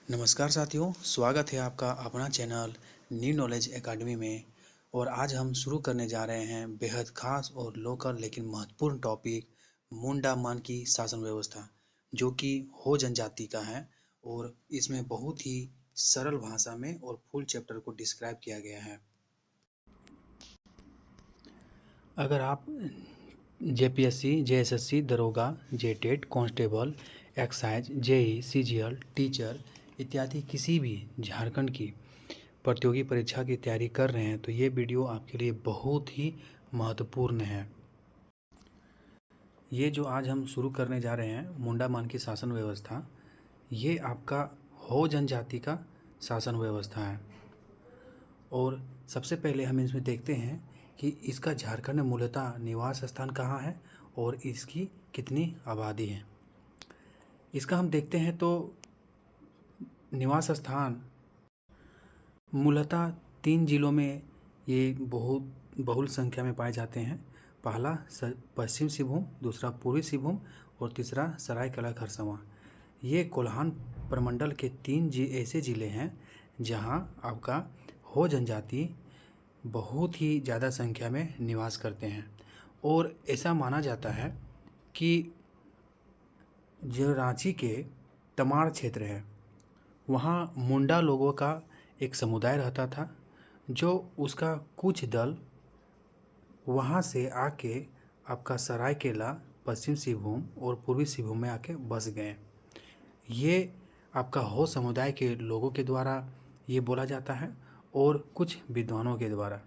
नमस्कार साथियों, स्वागत है आपका अपना चैनल न्यू नॉलेज एकेडमी में। और आज हम शुरू करने जा रहे हैं बेहद खास और लोकल लेकिन महत्वपूर्ण टॉपिक मुंडा मान की शासन व्यवस्था, जो कि हो जनजाति का है। और इसमें बहुत ही सरल भाषा में और फुल चैप्टर को डिस्क्राइब किया गया है। अगर आप जेपीएससी, जेएसएससी, दरोगा, JTET, constable, excise, JE, CGL, teacher इत्यादि किसी भी झारखंड की प्रतियोगी परीक्षा की तैयारी कर रहे हैं तो ये वीडियो आपके लिए बहुत ही महत्वपूर्ण है। ये जो आज हम शुरू करने जा रहे हैं मुंडा मान की शासन व्यवस्था, ये आपका हो जनजाति का शासन व्यवस्था है। और सबसे पहले हम इसमें देखते हैं कि इसका झारखंड में मूलतः निवास स्थान कहाँ है और इसकी कितनी आबादी है। इसका हम देखते हैं तो निवास स्थान मूलतः 3 जिलों में ये बहुत बहुल संख्या में पाए जाते हैं। पहला पश्चिम सिंहभूम, दूसरा पूर्वी सिंहभूम और तीसरा सरायकेला खरसावां। ये कोल्हान प्रमंडल के 3 ऐसे ज़िले हैं जहां आपका हो जनजाति बहुत ही ज़्यादा संख्या में निवास करते हैं। और ऐसा माना जाता है कि जो रांची के तमाड़ क्षेत्र है, वहाँ मुंडा लोगों का एक समुदाय रहता था, जो उसका कुछ दल वहाँ से आके आपका सरायकेला, पश्चिम सिंहभूम और पूर्वी सिंहभूम में आके बस गए। ये आपका हो समुदाय के लोगों के द्वारा ये बोला जाता है और कुछ विद्वानों के द्वारा।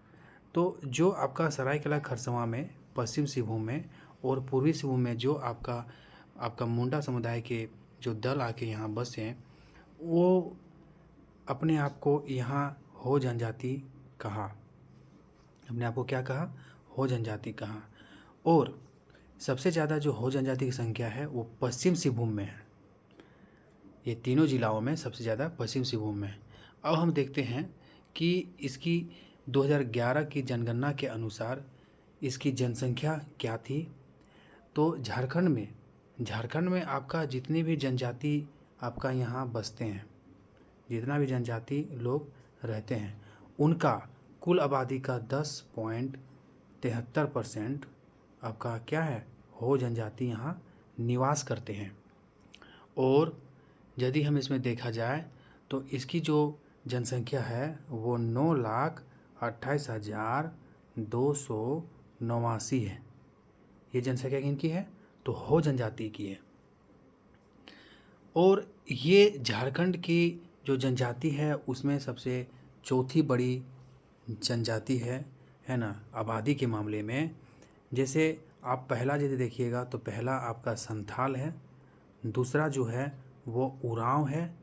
तो जो आपका सरायकेला खरसावां में, पश्चिम सिंहभूम में और पूर्वी सिंहभूम में जो आपका मुंडा समुदाय के जो दल आके यहाँ बसे हैं, वो अपने आप को यहाँ हो जनजाति कहा। अपने आप को क्या कहा? हो जनजाति कहा। और सबसे ज़्यादा जो हो जनजाति की संख्या है वो पश्चिम सिंहभूम में है। ये तीनों जिलाओं में सबसे ज़्यादा पश्चिम सिंहभूम में है। अब हम देखते हैं कि इसकी 2011 की जनगणना के अनुसार इसकी जनसंख्या क्या थी। तो झारखंड में आपका जितनी भी जनजाति आपका यहाँ बसते हैं, जितना भी जनजाति लोग रहते हैं, उनका कुल आबादी का 10.73% आपका क्या है? हो जनजाति यहाँ निवास करते हैं। और यदि हम इसमें देखा जाए तो इसकी जो जनसंख्या है वो 9,28,289 है। ये जनसंख्या किनकी है? तो हो जनजाति की है। और ये झारखंड की जो जनजाति है उसमें सबसे चौथी बड़ी जनजाति है ना, आबादी के मामले में। जैसे आप पहला यदि देखिएगा तो पहला आपका संथाल है, दूसरा जो है वो उरांव है,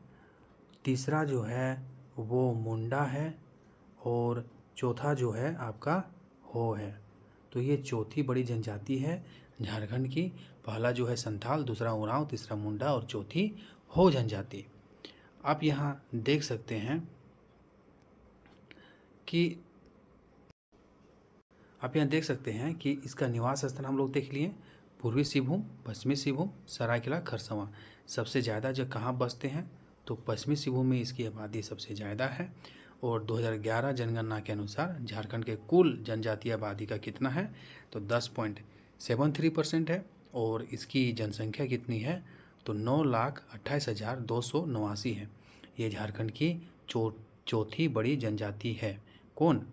तीसरा जो है वो मुंडा है और चौथा जो है आपका हो है। तो ये चौथी बड़ी जनजाति है झारखंड की। पहला जो है संथाल, दूसरा उरांव, तीसरा मुंडा और चौथी हो जनजाति। आप यहाँ देख सकते हैं कि इसका निवास स्थान हम लोग देख लिए, पूर्वी सिंहभूम, पश्चिमी सिंहभूम, सरायकेला खरसावां। सबसे ज़्यादा जो कहाँ बसते हैं तो पश्चिमी सिंहभूम में इसकी आबादी सबसे ज़्यादा है। और 2011 जनगणना के अनुसार झारखंड के कुल जनजातीय आबादी का कितना है तो 10.73% है। और इसकी जनसंख्या कितनी है तो 9,28,289 है। ये झारखंड की चौथी बड़ी जनजाति है। कौन?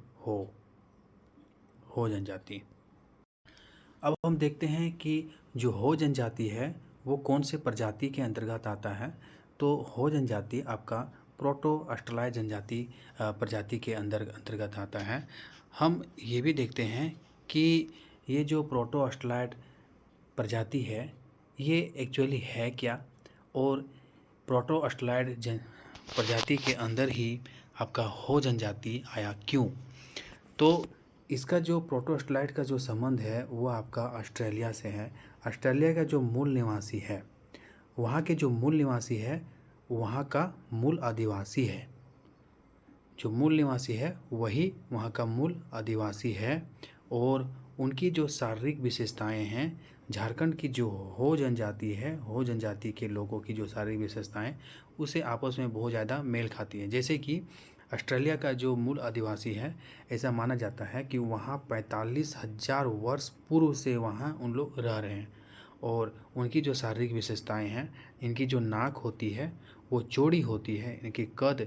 हो जनजाति। अब हम देखते हैं कि जो हो जनजाति है वो कौन से प्रजाति के अंतर्गत आता है। तो हो जनजाति आपका प्रोटो ऑस्ट्रेलिया जनजाति प्रजाति के अंतर्गत आता है। हम ये भी देखते हैं कि ये जो प्रोटो ऑस्ट्रेलिया प्रजाति है ये एक्चुअली है क्या, और प्रोटो ऑस्ट्रेलिया प्रजाति के अंदर ही आपका हो जनजाति आया क्यों। तो इसका जो प्रोटो ऑस्ट्रेलिया का जो संबंध है वो आपका ऑस्ट्रेलिया से है। ऑस्ट्रेलिया का जो मूल निवासी है, वहाँ के जो मूल निवासी है वहाँ का मूल आदिवासी है। जो मूल निवासी है वही वहाँ का मूल आदिवासी है। और उनकी जो शारीरिक विशेषताएं हैं झारखंड की जो हो जनजाति है, हो जनजाति के लोगों की जो शारीरिक विशेषताएं उसे आपस में बहुत ज़्यादा मेल खाती है। जैसे कि ऑस्ट्रेलिया का जो मूल आदिवासी है, ऐसा माना जाता है कि वहाँ 45,000 वर्ष पूर्व से वहाँ उन लोग रह रहे हैं। और उनकी जो शारीरिक विशेषताएं हैं, इनकी जो नाक होती है वो चौड़ी होती है, इनकी कद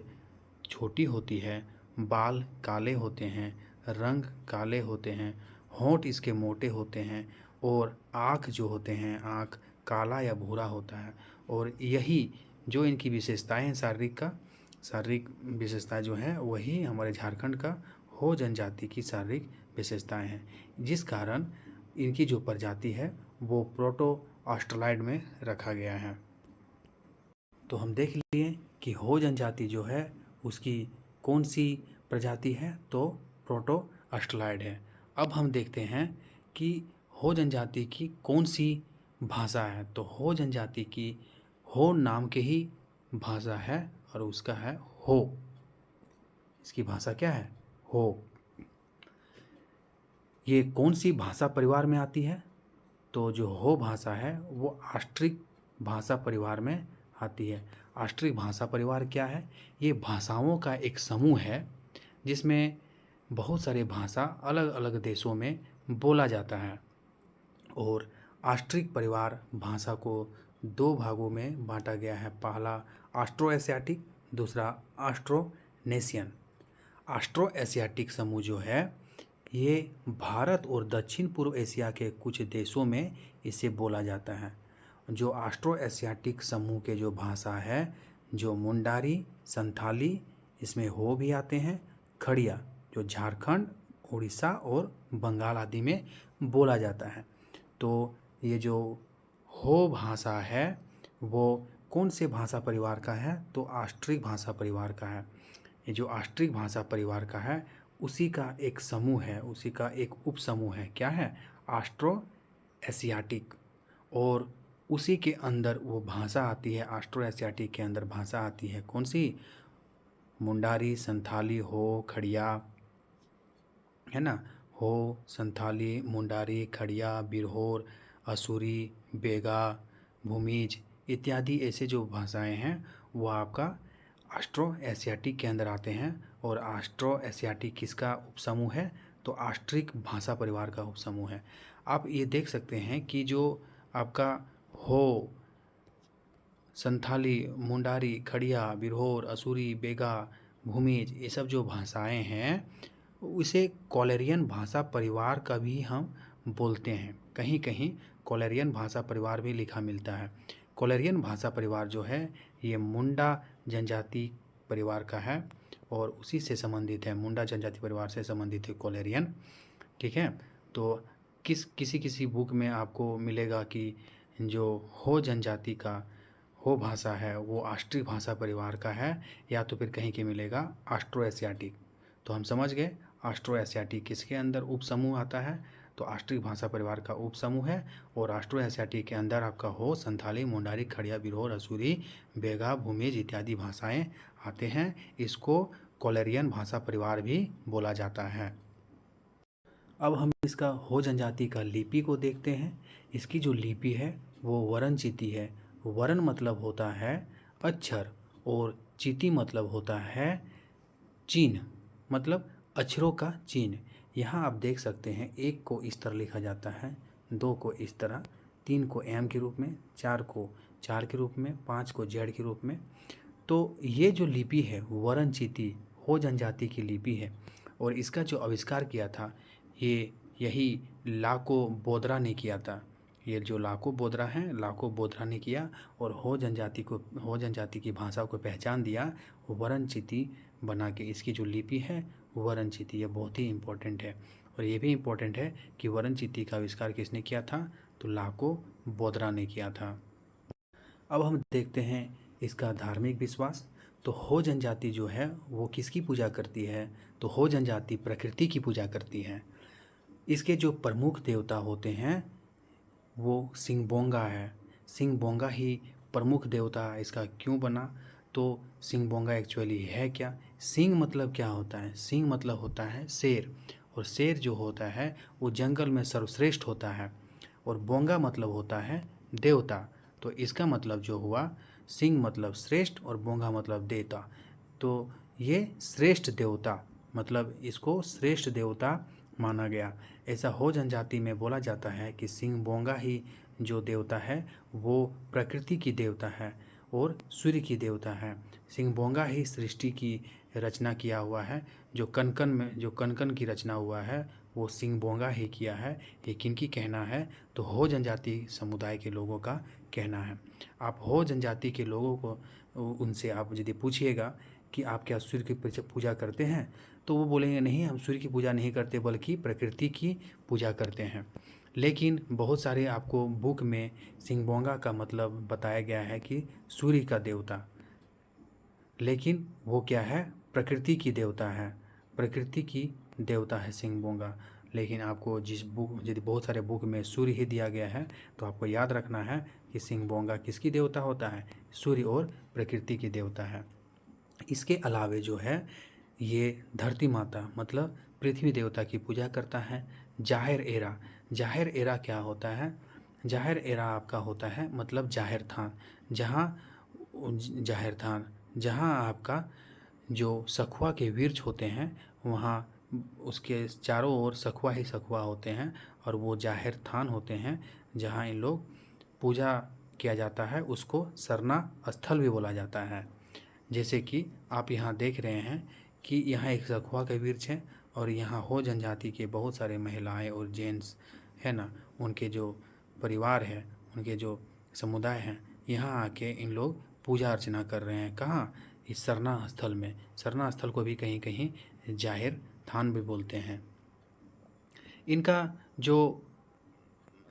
छोटी होती है, बाल काले होते हैं, रंग काले होते हैं, होंठ इसके मोटे होते हैं और आँख जो होते हैं, आँख काला या भूरा होता है। और यही जो इनकी विशेषताएं हैं शारीरिक विशेषताएं जो हैं, वही हमारे झारखंड का हो जनजाति की शारीरिक विशेषताएं हैं, जिस कारण इनकी जो प्रजाति है वो प्रोटो ऑस्ट्रेलॉइड में रखा गया है। तो हम देख लिए कि हो जनजाति जो है उसकी कौन सी प्रजाति है, तो प्रोटो ऑस्ट्रेलॉइड है। अब हम देखते हैं कि हो जनजाति की कौन सी भाषा है। तो हो जनजाति की हो नाम के ही भाषा है और उसका है हो। इसकी भाषा क्या है? हो। ये कौन सी भाषा परिवार में आती है? तो जो हो भाषा है वो ऑस्ट्रिक भाषा परिवार में आती है। ऑस्ट्रिक भाषा परिवार क्या है? ये भाषाओं का एक समूह है जिसमें बहुत सारे भाषा अलग अलग देशों में बोला जाता है। और ऑस्ट्रिक परिवार भाषा को दो भागों में बांटा गया है। पहला ऑस्ट्रो एशियाटिक, दूसरा ऑस्ट्रोनेशियन। ऑस्ट्रो एशियाटिक समूह जो है ये भारत और दक्षिण पूर्व एशिया के कुछ देशों में इसे बोला जाता है। जो ऑस्ट्रो एशियाटिक समूह के जो भाषा है, जो मुंडारी, संथाली, इसमें हो भी आते हैं, खड़िया जो झारखंड, उड़ीसा और बंगाल आदि में बोला जाता है। तो ये जो हो भाषा है वो कौन से भाषा परिवार का है? तो ऑस्ट्रिक भाषा परिवार का है। ये जो ऑस्ट्रिक भाषा परिवार का है उसी का एक समूह है, उसी का एक उपसमूह है। क्या है? Austro Asiatic. और उसी के अंदर वो भाषा आती है, ऑस्ट्रो एशियाटिक के अंदर भाषा आती है कौन सी? मुंडारी, संथाली, हो, खड़िया, है ना। हो, संथाली, मुंडारी, खड़िया, बिरहोर, असुरी, बेगा, भूमिज इत्यादि ऐसे जो भाषाएं हैं वो आपका ऑस्ट्रो एशियाटिक के अंदर आते हैं। और ऑस्ट्रो एशियाटिक किसका उपसमूह है? तो ऑस्ट्रिक भाषा परिवार का उपसमूह है। आप ये देख सकते हैं कि जो आपका हो, संथाली, मुंडारी, खड़िया, बिरहोर, असुरी, बेगा, भूमिज ये सब जो भाषाएं हैं उसे कोलेरियन भाषा परिवार का भी हम बोलते हैं। कहीं कहीं कोलेरियन भाषा परिवार भी लिखा मिलता है। कोलेरियन भाषा परिवार जो है ये मुंडा जनजाति परिवार का है और उसी से संबंधित है, मुंडा जनजाति परिवार से संबंधित है कोलेरियन। ठीक है। तो किसी बुक में आपको मिलेगा कि जो हो जनजाति का हो भाषा है वो ऑस्ट्रिक भाषा परिवार का है, या तो फिर कहीं के मिलेगा ऑस्ट्रो एशियाटिक। तो हम समझ गए ऑस्ट्रो एशियाटिक किसके अंदर उपसमूह आता है? तो ऑस्ट्रिक भाषा परिवार का उपसमूह है। और ऑस्ट्रो एशियाटिक के अंदर आपका हो, संथाली, मुंडारी, खड़िया, बिरहोर, असुरी, बेगा, भूमिज इत्यादि भाषाएं आते हैं। इसको कोलेरियन भाषा परिवार भी बोला जाता है। अब हम इसका हो जनजाति का लिपि को देखते हैं। इसकी जो लिपि है वो वरणचिती है। वरण मतलब होता है अक्षर और चिति मतलब होता है चिन्ह, मतलब अक्षरों का चिन्ह। यहाँ आप देख सकते हैं, एक को इस तरह लिखा जाता है, दो को इस तरह, तीन को एम के रूप में, चार को चार के रूप में, पाँच को जेड के रूप में। तो ये जो लिपि है वरणचिती हो जनजाति की लिपि है। और इसका जो आविष्कार किया था यही लाको बोदरा ने किया था। ये जो लाको बोदरा हैं, लाको बोदरा ने किया और हो जनजाति की भाषा को पहचान दिया वरणचिती बना के। इसकी जो लिपि है वरणचिती, ये बहुत ही इम्पोर्टेंट है। और ये भी इम्पोर्टेंट है कि वरणचिती का आविष्कार किसने किया था? तो लाको बोदरा ने किया था। अब हम देखते हैं इसका धार्मिक विश्वास। तो हो जनजाति जो है वो किसकी पूजा करती है? तो हो जनजाति प्रकृति की पूजा करती है। इसके जो प्रमुख देवता होते हैं वो सिंगबोंगा है। सिंगबोंगा ही प्रमुख देवता इसका क्यों बना? तो सिंगबोंगा एक्चुअली है क्या? सिंग मतलब क्या होता है? सिंग मतलब होता है शेर। और शेर जो होता है वो जंगल में सर्वश्रेष्ठ होता है। और बोंगा मतलब होता है देवता। तो इसका मतलब जो हुआ, सिंह मतलब श्रेष्ठ और बोंगा मतलब देवता। तो ये श्रेष्ठ देवता, मतलब इसको श्रेष्ठ देवता माना गया। ऐसा हो जनजाति में बोला जाता है कि सिंह बोंगा ही जो देवता है वो प्रकृति की देवता है और सूर्य की देवता है। सिंह बोंगा ही सृष्टि की रचना किया हुआ है। जो कनकन की रचना हुआ है वो सिंह बोंगा ही किया है। ये किनकी कहना है? तो हो जनजाति समुदाय के लोगों का कहना है। आप हो जनजाति के लोगों को उनसे आप यदि पूछिएगा कि आप क्या सूर्य की पूजा करते हैं, तो वो बोलेंगे नहीं, हम सूर्य की पूजा नहीं करते बल्कि प्रकृति की पूजा करते हैं। लेकिन बहुत सारे आपको बुक में सिंह बोंगा का मतलब बताया गया है कि सूर्य का देवता, लेकिन वो क्या है? प्रकृति की देवता है। प्रकृति की देवता है सिंह बोंगा। लेकिन आपको जिस बुक, यदि बहुत सारे बुक में सूर्य ही दिया गया है, तो आपको याद रखना है कि सिंह बोंगा किसकी देवता होता है? सूर्य और प्रकृति की देवता है। इसके अलावे जो है ये धरती माता मतलब पृथ्वी देवता की पूजा करता है। जाहिर एरा, जाहिर एरा क्या होता है? जाहिर एरा आपका होता है मतलब जाहिर थान, जाहिर थान जहाँ आपका जो सखुआ के वृक्ष होते हैं वहाँ उसके चारों ओर सखुआ ही सखुआ होते हैं और वो जाहिर थान होते हैं जहाँ इन लोग पूजा किया जाता है। उसको सरना स्थल भी बोला जाता है। जैसे कि आप यहाँ देख रहे हैं कि यहाँ एक सखुआ का वृक्ष है और यहाँ हो जनजाति के बहुत सारे महिलाएं और जेंट्स है ना, उनके जो परिवार है, उनके जो समुदाय हैं, यहाँ आके इन लोग पूजा अर्चना कर रहे हैं। कहाँ? इस सरना स्थल में। सरना स्थल को भी कहीं कहीं जाहिर थान भी बोलते हैं। इनका जो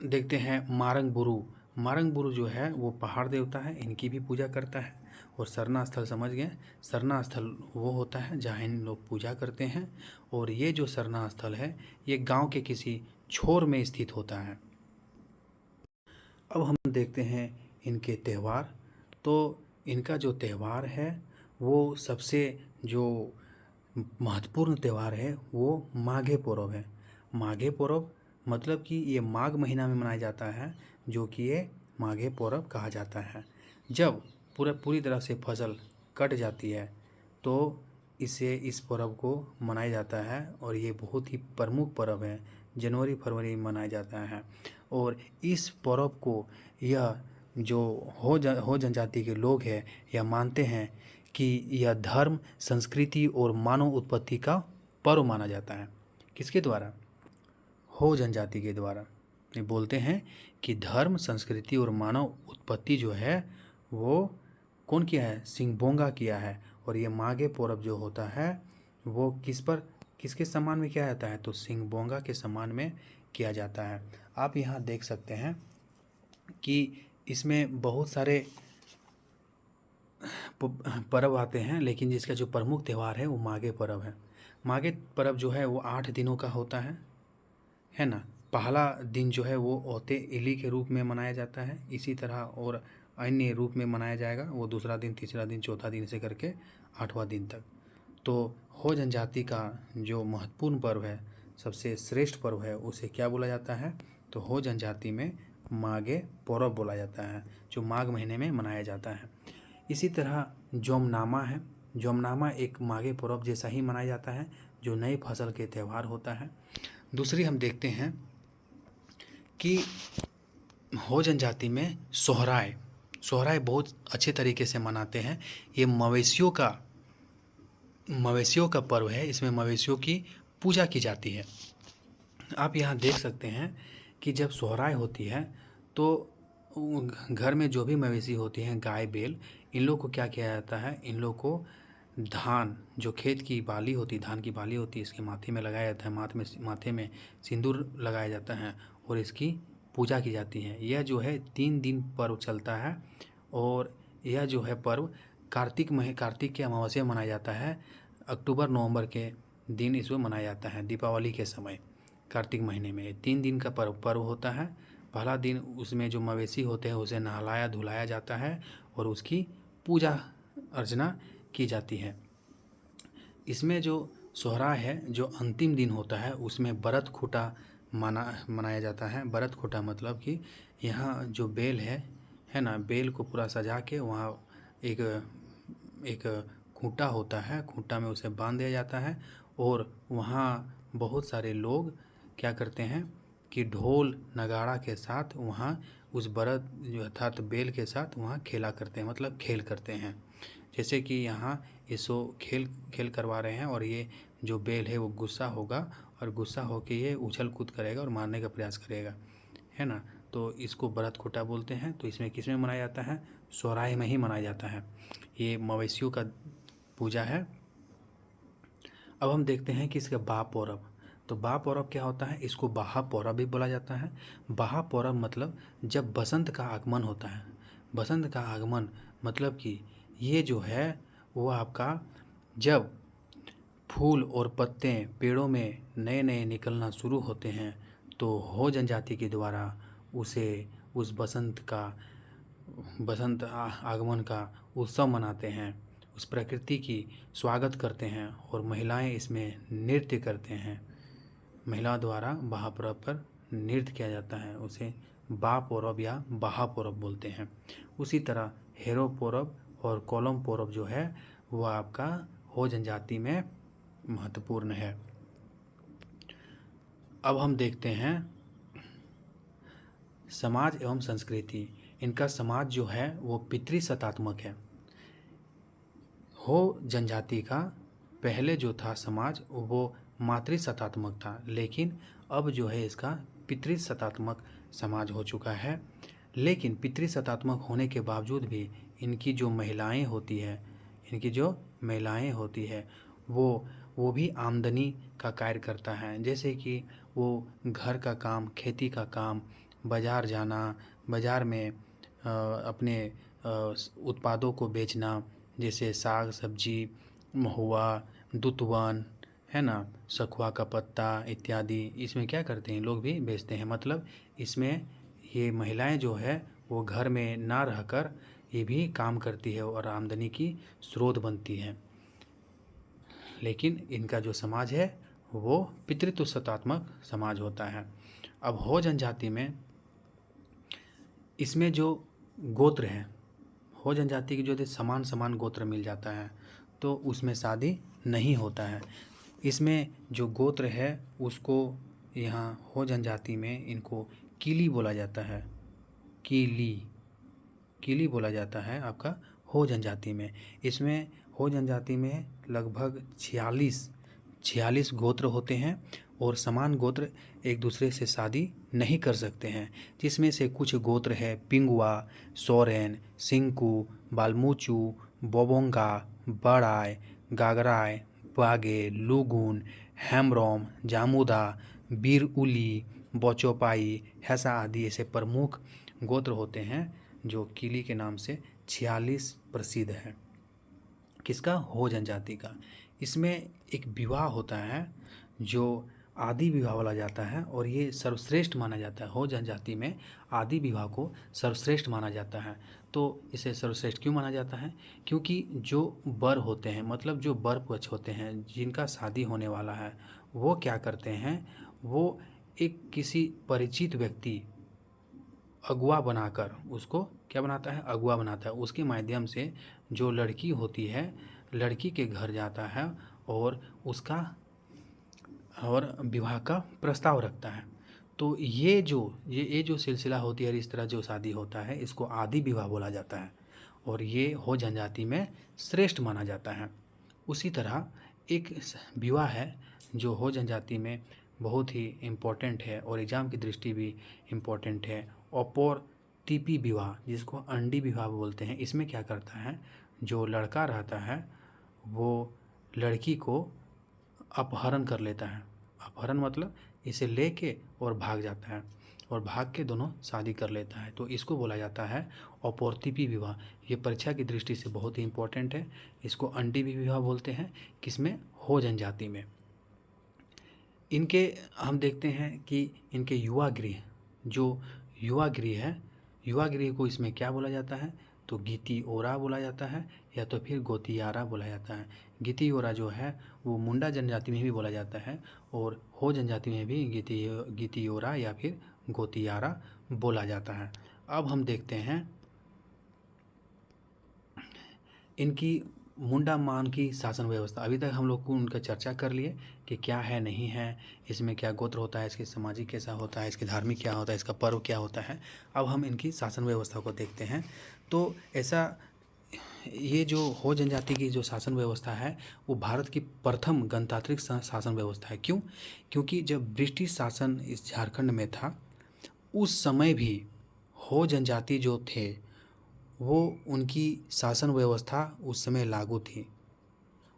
देखते हैं मारंग बुरु, मारंग बुरु जो है वो पहाड़ देवता है, इनकी भी पूजा करता है। और सरना स्थल समझ गए, सरना स्थल वो होता है जहाँ इन लोग पूजा करते हैं। और ये जो सरना स्थल है ये गांव के किसी छोर में स्थित होता है। अब हम देखते हैं इनके त्यौहार। तो इनका जो त्यौहार है वो सबसे जो महत्वपूर्ण त्यौहार है वो माघे पर्व है। माघे पर्व मतलब कि ये माघ महीना में मनाया जाता है, जो कि ये माघे पर्व कहा जाता है। जब पूरी तरह से फसल कट जाती है तो इस पर्व को मनाया जाता है और ये बहुत ही प्रमुख पर्व है। जनवरी फरवरी में मनाया जाता है और इस पर्व को यह जो हो जनजाति के लोग हैं यह मानते हैं कि यह धर्म, संस्कृति और मानव उत्पत्ति का पर्व माना जाता है। किसके द्वारा? हो जनजाति के द्वारा। ये बोलते हैं कि धर्म, संस्कृति और मानव उत्पत्ति जो है वो कौन किया है? सिंह बोंगा किया है। और ये माघे पर्व जो होता है वो किसके सम्मान में किया जाता है? तो सिंह बोंगा के सम्मान में किया जाता है। आप यहाँ देख सकते हैं कि इसमें बहुत सारे पर्व आते हैं, लेकिन जिसका जो प्रमुख त्यौहार है वो माघे पर्व है। माघे पर्व जो है वो 8 दिनों का होता है ना। पहला दिन जो है वो औते इली के रूप में मनाया जाता है। इसी तरह और अन्य रूप में मनाया जाएगा, वो दूसरा दिन, तीसरा दिन, चौथा दिन से करके 8वां दिन तक। तो हो जनजाति का जो महत्वपूर्ण पर्व है, सबसे श्रेष्ठ पर्व है, उसे क्या बोला जाता है? तो हो जनजाति में माघे पर्व बोला जाता है, जो माघ महीने में मनाया जाता है। इसी तरह जोमनामा है। जोमनामा एक माघे पर्व जैसा ही मनाया जाता है, जो नई फसल के त्यौहार होता है। दूसरी हम देखते हैं कि हो जनजाति में सोहराय बहुत अच्छे तरीके से मनाते हैं। ये मवेशियों का पर्व है। इसमें मवेशियों की पूजा की जाती है। आप यहाँ देख सकते हैं कि जब सोहराय होती है तो घर में जो भी मवेशी होती हैं, गाय बैल, इन लोग को क्या किया जाता है? इन लोग को धान, जो खेत की बाली होती, धान की बाली होती है, इसके माथे में लगाया जाता है। माथे में सिंदूर लगाया जाता है और इसकी पूजा की जाती है। यह जो है 3 दिन पर्व चलता है और यह जो है पर्व कार्तिक के अमावस्या में मनाया जाता है। अक्टूबर नवंबर के दिन इसको मनाया जाता है, दीपावली के समय। कार्तिक महीने में 3 दिन का पर्व होता है। पहला दिन उसमें जो मवेशी होते हैं उसे नहलाया धुलाया जाता है और उसकी पूजा अर्चना की जाती है। इसमें जो सोहराय है, जो अंतिम दिन होता है, उसमें बरत खूटा मनाया जाता है। बरत खूंटा मतलब कि यहाँ जो बेल है ना, बेल को पूरा सजा के वहाँ एक एक खूंटा होता है, खूंटा में उसे बांध दिया जाता है और वहाँ बहुत सारे लोग क्या करते हैं कि ढोल नगाड़ा के साथ वहाँ उस बरत जो अर्थात बेल के साथ वहाँ खेला करते हैं, मतलब खेल करते हैं। जैसे कि यहाँ इसो खेल करवा रहे हैं और ये जो बेल है वो गुस्सा होगा और गुस्सा होकर ये उछल कूद करेगा और मारने का प्रयास करेगा, है ना। तो इसको बरत खूंटा बोलते हैं। तो इसमें किस में मनाया जाता है? सोहराय में ही मनाया जाता है। ये मवेशियों का पूजा है। अब हम देखते हैं कि इसका बाह पौरब। तो बाह पौरब क्या होता है? इसको बाहा पौरब भी बोला जाता है। बाहा पौरब मतलब जब बसंत का आगमन होता है। बसंत का आगमन मतलब कि ये जो है वो आपका जब फूल और पत्ते पेड़ों में नए नए निकलना शुरू होते हैं तो हो जनजाति के द्वारा उसे उस बसंत आगमन का उत्सव मनाते हैं, उस प्रकृति की स्वागत करते हैं और महिलाएं इसमें नृत्य करते हैं। महिलाओं द्वारा बाहा पर्व पर नृत्य किया जाता है, उसे बा पौरब या बाहा पौरब बोलते हैं। उसी तरह हेरो पौरब और कोलम पौरब जो है वो आपका हो जनजाति में महत्वपूर्ण है। अब हम देखते हैं समाज एवं संस्कृति। इनका समाज जो है वो पितृसत्तात्मक है। हो जनजाति का पहले जो था समाज वो मातृसत्तात्मक था, लेकिन अब जो है इसका पितृसत्तात्मक समाज हो चुका है। लेकिन पितृसत्तात्मक होने के बावजूद भी इनकी जो महिलाएं होती है वो भी आमदनी का कार्य करता है। जैसे कि वो घर का काम, खेती का काम, बाज़ार जाना, बाज़ार में अपने उत्पादों को बेचना, जैसे साग सब्जी, महुआ, दुतवन, है ना, सखुआ का पत्ता इत्यादि, इसमें क्या करते हैं लोग भी बेचते हैं। मतलब इसमें ये महिलाएं जो है वो घर में ना रहकर ये भी काम करती है और आमदनी की स्रोत बनती है। लेकिन इनका जो समाज है वो पितृसत्तात्मक समाज होता है। अब हो जनजाति में इसमें जो गोत्र है, हो जनजाति की जो समान गोत्र मिल जाता है तो उसमें शादी नहीं होता है। इसमें जो गोत्र है उसको यहाँ हो जनजाति में इनको कीली बोला जाता है। कीली बोला जाता है आपका हो जनजाति में। इसमें हो जनजाति में लगभग 46 गोत्र होते हैं और समान गोत्र एक दूसरे से शादी नहीं कर सकते हैं, जिसमें से कुछ गोत्र है पिंगुआ, सोरेन, सिंकू, बालमूचू, बोबोंगा, बड़ाय, गागराय, बागे, लुगुन, हेमरोम, जामुदा, बीरउली, बोचोपाई, हैसा आदि ऐसे प्रमुख गोत्र होते हैं जो कीली के नाम से 46 प्रसिद्ध है। किसका? हो जनजाति का। इसमें एक विवाह होता है जो आदि विवाह बोला जाता है और ये सर्वश्रेष्ठ माना जाता है। हो जनजाति में आदि विवाह को सर्वश्रेष्ठ माना जाता है। तो इसे सर्वश्रेष्ठ क्यों माना जाता है? क्योंकि जो वर होते हैं, मतलब जो वर पक्ष होते हैं जिनका शादी होने वाला है, वो क्या करते हैं, वो एक किसी परिचित व्यक्ति अगुआ बनाकर उसको क्या बनाता है? अगुआ बनाता है। उसके माध्यम से जो लड़की होती है लड़की के घर जाता है और विवाह का प्रस्ताव रखता है। तो ये जो सिलसिला होती है, इस तरह जो शादी होता है इसको आदि विवाह बोला जाता है और ये हो जनजाति में श्रेष्ठ माना जाता है। उसी तरह एक विवाह है जो हो जनजाति में बहुत ही इम्पोर्टेंट है और एग्ज़ाम की दृष्टि भी इम्पोर्टेंट है, औपोर्तिपी विवाह, जिसको अंडी विवाह बोलते हैं। इसमें क्या करता है, जो लड़का रहता है वो लड़की को अपहरण कर लेता है। अपहरण मतलब इसे लेके और भाग जाता है और भाग के दोनों शादी कर लेता है। तो इसको बोला जाता है औपोर्तिपी विवाह। ये परीक्षा की दृष्टि से बहुत ही इम्पोर्टेंट है। इसको अंडी विवाह बोलते हैं। किसमें? हो जनजाति में। इनके हम देखते हैं कि इनके युवा गृह, जो युवा गृह है, युवा गृह को इसमें क्या बोला जाता है? तो गीतियोरा बोला जाता है या तो फिर गोतियारा बोला जाता है। गीतियोरा जो है वो मुंडा जनजाति में भी बोला जाता है और हो जनजाति में भी गीतियोरा या फिर गोतियारा बोला जाता है। अब हम देखते हैं इनकी मुंडा मान की शासन व्यवस्था। अभी तक हम लोग को उनका चर्चा कर लिए कि क्या है नहीं है, इसमें क्या गोत्र होता है, इसकी सामाजिक कैसा होता है, इसकी धार्मिक क्या होता है, इसका पर्व क्या होता है। अब हम इनकी शासन व्यवस्था को देखते हैं। तो ऐसा ये जो हो जनजाति की जो शासन व्यवस्था है वो भारत की प्रथम गणतांत्रिक शासन व्यवस्था है। क्यों? क्योंकि जब ब्रिटिश शासन इस झारखंड में था उस समय भी हो जनजाति जो थे वो उनकी शासन व्यवस्था उस समय लागू थी।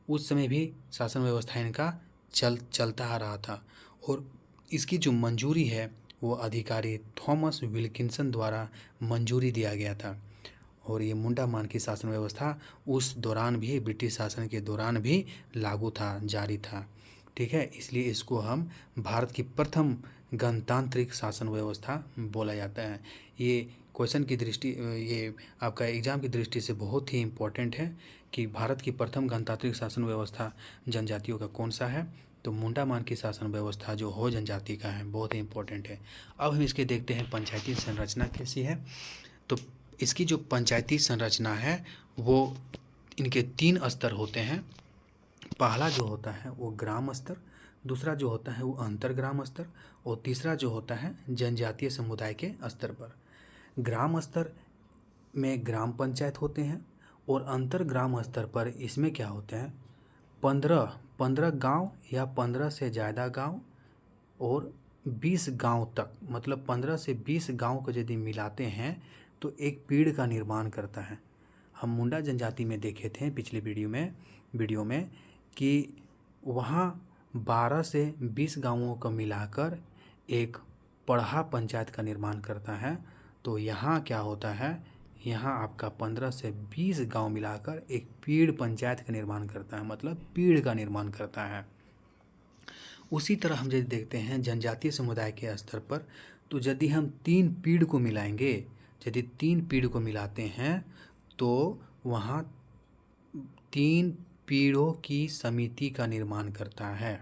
उस समय भी शासन व्यवस्था इनका चलता आ रहा था और इसकी जो मंजूरी है वो अधिकारी थॉमस विल्किंसन द्वारा मंजूरी दिया गया था। और ये मुंडा मान की शासन व्यवस्था उस दौरान भी, ब्रिटिश शासन के दौरान भी लागू था, जारी था। ठीक है, इसलिए इसको हम भारत की प्रथम गणतांत्रिक शासन व्यवस्था बोला जाता है। ये क्वेश्चन की दृष्टि, ये आपका एग्जाम की दृष्टि से बहुत ही इम्पोर्टेंट है कि भारत की प्रथम गणतांत्रिक शासन व्यवस्था जनजातियों का कौन सा है। तो मुंडा मान की शासन व्यवस्था जो हो जनजाति का है बहुत ही इम्पोर्टेंट है। अब हम इसके देखते हैं पंचायती संरचना कैसी है। तो इसकी जो पंचायती संरचना है वो इनके 3 स्तर होते हैं। पहला जो होता है वो ग्राम स्तर, दूसरा जो होता है वो अंतर्ग्राम स्तर और तीसरा जो होता है जनजातीय समुदाय के स्तर पर। ग्राम स्तर में ग्राम पंचायत होते हैं और अंतर्ग्राम स्तर पर इसमें क्या होते हैं 15 गांव या 15 से ज़्यादा गांव और 20 गांव तक, मतलब 15 से 20 गांव को यदि मिलाते हैं तो एक पीढ़ का निर्माण करता है। हम मुंडा जनजाति में देखे थे पिछले वीडियो में कि वहाँ 12 से 20 गांवों को मिलाकर एक पड़हा पंचायत का निर्माण करता है। तो यहाँ क्या होता है, यहाँ आपका 15 से 20 गांव मिलाकर एक पीढ़ पंचायत का निर्माण करता है, मतलब पीढ़ का निर्माण करता है। उसी तरह हम यदि देखते हैं जनजातीय समुदाय के स्तर पर, तो यदि हम 3 पीढ़ को मिलाएंगे, यदि 3 पीढ़ को मिलाते हैं तो वहाँ 3 पीढ़ों की समिति का निर्माण करता है।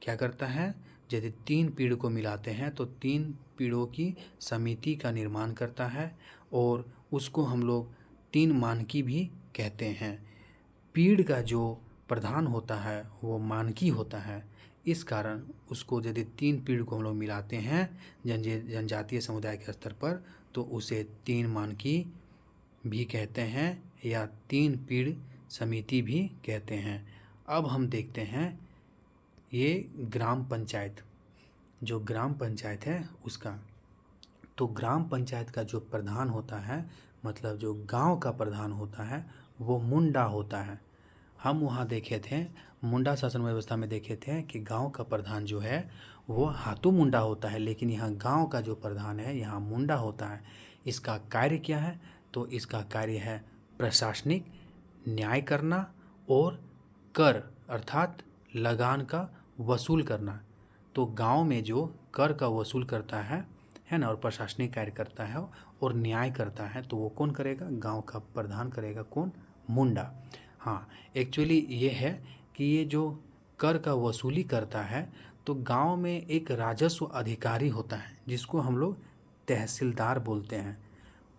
क्या करता है? यदि 3 पीढ़ को मिलाते हैं तो 3 पीढ़ों की समिति का निर्माण करता है और उसको हम लोग 3 मानकी भी कहते हैं। पीढ़ का जो प्रधान होता है वो मानकी होता है, इस कारण उसको यदि 3 पीढ़ को हम लोग मिलाते हैं जनजातीय समुदाय के स्तर पर तो उसे 3 मानकी भी कहते हैं या 3 पीढ़ समिति भी कहते हैं। अब हम देखते हैं ये ग्राम पंचायत, जो ग्राम पंचायत है उसका। तो ग्राम पंचायत का जो प्रधान होता है, मतलब जो गांव का प्रधान होता है वो मुंडा होता है। हम वहाँ देखे थे मुंडा शासन व्यवस्था में देखे थे कि गांव का प्रधान जो है वो हाथू मुंडा होता है, लेकिन यहाँ गांव का जो प्रधान है यहाँ मुंडा होता है। इसका कार्य क्या है? तो इसका कार्य है प्रशासनिक न्याय करना और कर अर्थात लगान का वसूल करना। तो गांव में जो कर का वसूल करता है ना, और प्रशासनिक कार्य करता है और न्याय करता है, तो वो कौन करेगा? गांव का प्रधान करेगा। कौन? मुंडा। हाँ, एक्चुअली ये है कि ये जो कर का वसूली करता है तो गांव में एक राजस्व अधिकारी होता है जिसको हम लोग तहसीलदार बोलते हैं।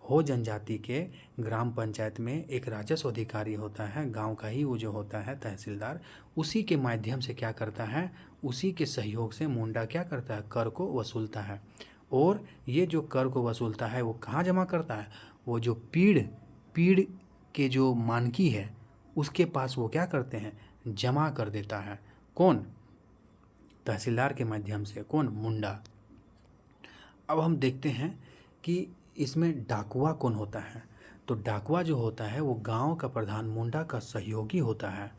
हो जनजाति के ग्राम पंचायत में एक राजस्व अधिकारी होता है, गांव का ही वो जो होता है तहसीलदार। उसी के माध्यम से क्या करता है, उसी के सहयोग से मुंडा क्या करता है? कर को वसूलता है। और ये जो कर को वसूलता है वो कहाँ जमा करता है? वो जो पीढ़ के जो मानकी है उसके पास वो क्या करते हैं? जमा कर देता है। कौन? तहसीलदार के माध्यम से। कौन? मुंडा। अब हम देखते हैं कि इसमें डाकुआ कौन होता है। तो डाकुआ जो होता है वो गांव का प्रधान मुंडा का सहयोगी होता है।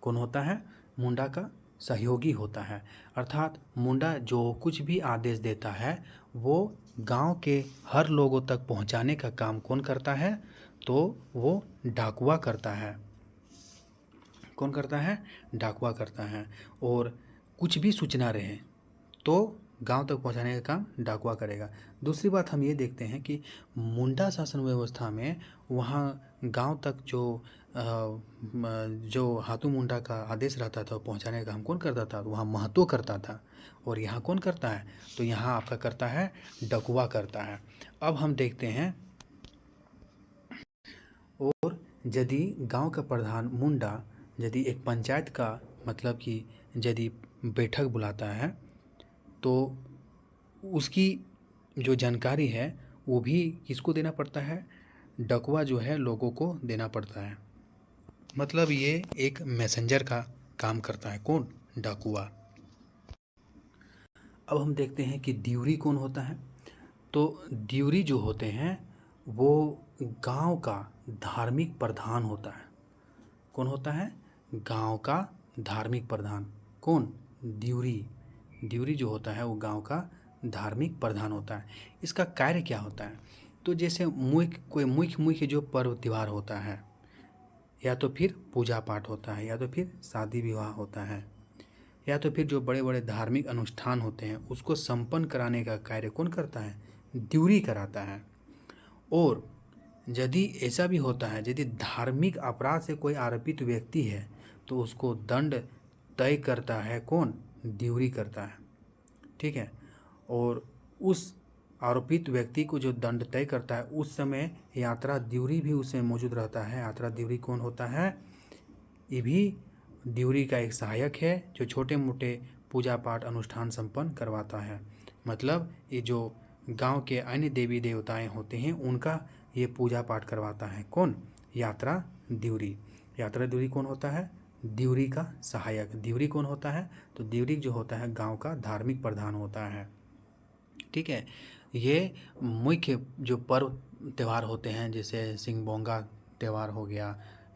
कौन होता है? मुंडा का सहयोगी होता है। अर्थात मुंडा जो कुछ भी आदेश देता है वो गांव के हर लोगों तक पहुंचाने का काम कौन करता है? तो वो डाकुआ करता है। कौन करता है? डाकुआ करता है। और कुछ भी सूचना रहे तो गांव तक पहुंचाने का काम डाकुआ करेगा। दूसरी बात हम ये देखते हैं कि मुंडा शासन व्यवस्था में वहाँ गांव तक जो हाथू मुंडा का आदेश रहता था पहुंचाने का काम कौन करता था? वहाँ महतो करता था। और यहाँ कौन करता है? तो यहाँ आपका करता है डकुआ करता है। अब हम देखते हैं, और यदि गांव का प्रधान मुंडा यदि एक पंचायत का मतलब कि यदि बैठक बुलाता है तो उसकी जो जानकारी है वो भी किसको देना पड़ता है? डकुआ जो है लोगों को देना पड़ता है। मतलब ये एक मैसेंजर का काम करता है। कौन? डाकुआ। अब हम देखते हैं कि ड्यूरी कौन होता है। तो ड्यूरी जो होते हैं वो गांव का धार्मिक प्रधान होता है। कौन होता है? गांव का धार्मिक प्रधान। कौन? ड्यूरी। ड्यूरी जो होता है वो गांव का धार्मिक प्रधान होता है। इसका कार्य क्या होता है? तो जैसे कोई मुख्य जो पर्व त्यौहार होता है, या तो फिर पूजा पाठ होता है, या तो फिर शादी विवाह होता है, या तो फिर जो बड़े बड़े धार्मिक अनुष्ठान होते हैं उसको संपन्न कराने का कार्य कौन करता है? ड्यूरी कराता है। और यदि ऐसा भी होता है, यदि धार्मिक अपराध से कोई आरोपित व्यक्ति है तो उसको दंड तय करता है कौन? ड्यूरी करता है। ठीक है। और उस आरोपित व्यक्ति को जो दंड तय करता है उस समय यात्रा ड्यूरी भी उसमें मौजूद रहता है। यात्रा ड्यूरी कौन होता है? ये भी ड्यूरी का एक सहायक है जो छोटे मोटे पूजा पाठ अनुष्ठान संपन्न करवाता है। मतलब ये जो गांव के अन्य देवी देवताएं होते हैं उनका ये पूजा पाठ करवाता है। कौन? यात्रा ड्यूरी। यात्रा ड्यूरी कौन होता है? ड्यूरी का सहायक। ड्यूरी कौन होता है? तो ड्यूरी जो होता है गांव का धार्मिक प्रधान होता है। ठीक है। ये मुख्य जो पर्व त्यौहार होते हैं जैसे सिंगबोंगा त्यौहार हो गया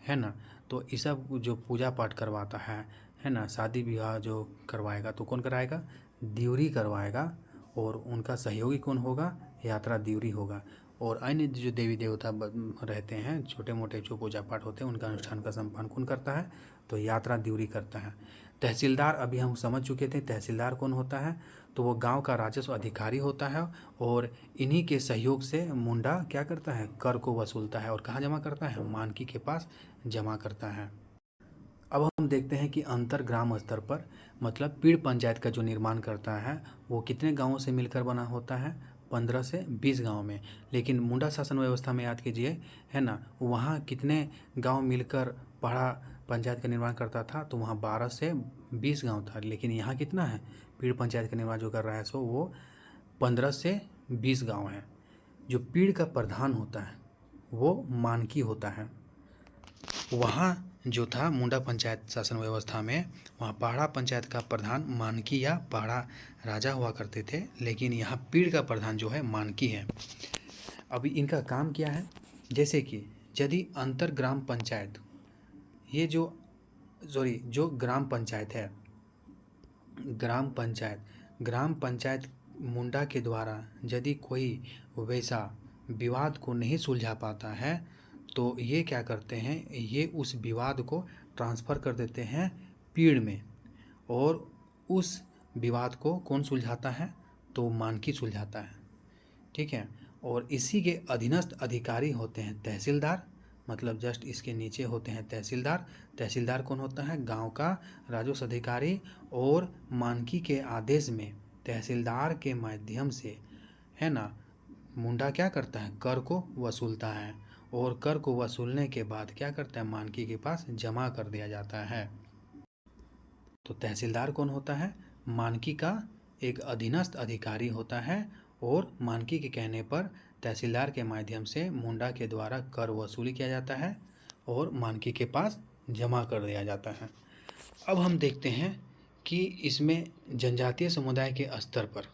है ना, तो ये सब जो पूजा पाठ करवाता है ना, शादी विवाह जो करवाएगा तो कौन कराएगा? ड्यूरी करवाएगा। और उनका सहयोगी कौन होगा? यात्रा ड्यूरी होगा। और अन्य जो देवी देवता रहते हैं छोटे मोटे जो पूजा पाठ होते हैं उनका अनुष्ठान का संपन्न कौन करता है? तो यात्रा ड्यूरी करता है। तहसीलदार अभी हम समझ चुके थे तहसीलदार कौन होता है। तो वो गांव का राजस्व अधिकारी होता है और इन्हीं के सहयोग से मुंडा क्या करता है? कर को वसूलता है। और कहाँ जमा करता है? मानकी के पास जमा करता है। अब हम देखते हैं कि अंतर ग्राम स्तर पर मतलब पीड़ पंचायत का जो निर्माण करता है वो कितने गांवों से मिलकर बना होता है? 15 से 20 गांव में। लेकिन मुंडा शासन व्यवस्था में याद कीजिए है ना, वहाँ कितने गांव मिलकर पहाड़ा पंचायत का निर्माण करता था? तो वहाँ 12 से 20 गांव था। लेकिन यहाँ कितना है? पीड़ पंचायत का निर्माण जो कर रहा है सो वो 15 से 20 गांव है। जो पीड़ का प्रधान होता है वो मानकी होता है। वहाँ जो था मुंडा पंचायत शासन व्यवस्था में वहाँ पहाड़ा पंचायत का प्रधान मानकी या पहाड़ा राजा हुआ करते थे। लेकिन यहाँ पीड़ का प्रधान जो है मानकी है। अभी इनका काम क्या है? जैसे कि यदि अंतर ग्राम पंचायत ये जो ग्राम पंचायत है, ग्राम पंचायत मुंडा के द्वारा यदि कोई वैसा विवाद को नहीं सुलझा पाता है तो ये क्या करते हैं? ये उस विवाद को ट्रांसफ़र कर देते हैं पीड़ में। और उस विवाद को कौन सुलझाता है? तो मानकी सुलझाता है। ठीक है। और इसी के अधीनस्थ अधिकारी होते हैं तहसीलदार। मतलब जस्ट इसके नीचे होते हैं तहसीलदार। तहसीलदार कौन होता है? गांव का राजस्व अधिकारी। और मानकी के आदेश में तहसीलदार के माध्यम से है ना मुंडा क्या करता है? कर को वसूलता है। और कर को वसूलने के बाद क्या करता है? मानकी के पास जमा कर दिया जाता है। तो तहसीलदार कौन होता है? मानकी का एक अधीनस्थ अधिकारी होता है। और मानकी के कहने पर तहसीलदार के माध्यम से मुंडा के द्वारा कर वसूली किया जाता है और मानकी के पास जमा कर दिया जाता है। अब हम देखते हैं कि इसमें जनजातीय समुदाय के स्तर पर,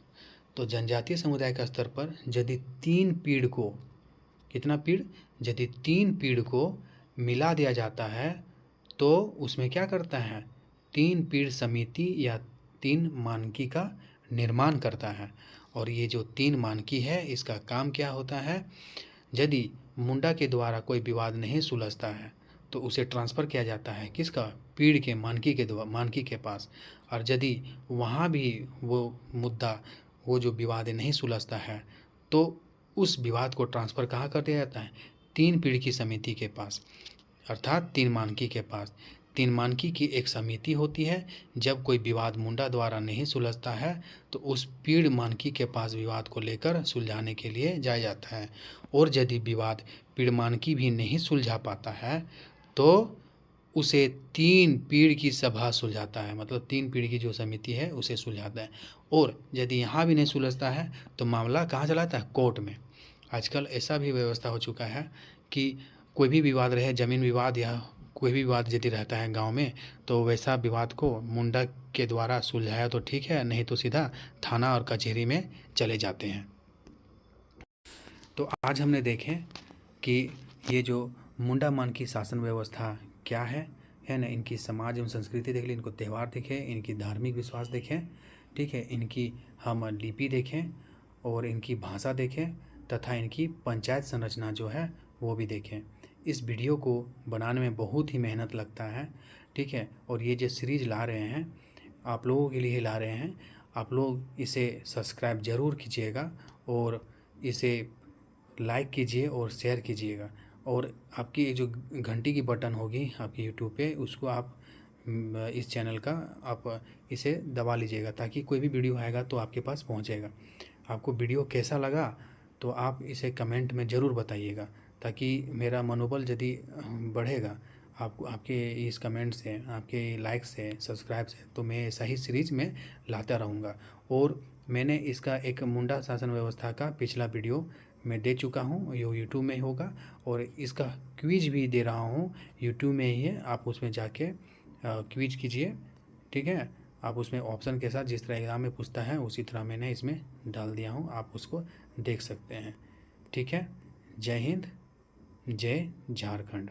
तो जनजातीय समुदाय के स्तर पर यदि 3 पीढ़ को, कितना पीढ़? यदि 3 पीढ़ को मिला दिया जाता है तो उसमें क्या करता है? 3 पीढ़ समिति या 3 मानकी का निर्माण करता है। और ये जो 3 मानकी है इसका काम क्या होता है? यदि मुंडा के द्वारा कोई विवाद नहीं सुलझता है तो उसे ट्रांसफ़र किया जाता है किसका? पीड़ के मानकी के पास। और यदि वहाँ भी वो मुद्दा वो जो विवाद नहीं सुलझता है तो उस विवाद को ट्रांसफ़र कहाँ कर दिया जाता है, 3 पीढ़ की समिति के पास, अर्थात 3 मानकी के पास। 3 मानकी की एक समिति होती है। जब कोई विवाद मुंडा द्वारा नहीं सुलझता है तो उस पीढ़ मानकी के पास विवाद को लेकर सुलझाने के लिए जाया जाता है। और यदि विवाद पीढ़ मानकी भी नहीं सुलझा पाता है तो उसे 3 पीढ़ की सभा सुलझाता है, मतलब 3 पीढ़ की जो समिति है उसे सुलझाता है। और यदि यहाँ भी नहीं सुलझता है तो मामला कहाँ चला जाता है, कोर्ट में। आजकल ऐसा भी व्यवस्था हो चुका है कि कोई भी विवाद रहे, ज़मीन विवाद या कोई भी विवाद यदि रहता है गांव में, तो वैसा विवाद को मुंडा के द्वारा सुलझाया तो ठीक है, नहीं तो सीधा थाना और कचहरी में चले जाते हैं। तो आज हमने देखे कि ये जो मुंडा मान की शासन व्यवस्था क्या है ना। इनकी समाज एवं संस्कृति देख ली, इनको त्यौहार देखें, इनकी धार्मिक विश्वास देखें, ठीक है, इनकी हम लिपि देखें और इनकी भाषा देखें तथा इनकी पंचायत संरचना जो है वो भी देखें। इस वीडियो को बनाने में बहुत ही मेहनत लगता है, ठीक है, और ये जो सीरीज़ ला रहे हैं आप लोगों के लिए ला रहे हैं। आप लोग इसे सब्सक्राइब ज़रूर कीजिएगा और इसे लाइक कीजिए और शेयर कीजिएगा। और आपकी जो घंटी की बटन होगी आपकी यूट्यूब पे, उसको आप इस चैनल का आप इसे दबा लीजिएगा ताकि कोई भी वीडियो आएगा तो आपके पास पहुंचेगा। आपको वीडियो कैसा लगा तो आप इसे कमेंट में ज़रूर बताइएगा ताकि मेरा मनोबल यदि बढ़ेगा आपको, आपके इस कमेंट से, आपके लाइक से, सब्सक्राइब से, तो मैं ऐसा ही सीरीज़ में लाता रहूँगा। और मैंने इसका एक मुंडा शासन व्यवस्था का पिछला वीडियो मैं दे चुका हूँ, ये यूट्यूब में ही होगा। और इसका क्विज भी दे रहा हूँ, यूट्यूब में ही है, आप उसमें जाके क्विज कीजिए, ठीक है। आप उसमें ऑप्शन के साथ जिस तरह एग्ज़ाम में पूछता है उसी तरह मैंने इसमें डाल दिया हूँ, आप उसको देख सकते हैं, ठीक है। जय हिंद, जय झारखंड।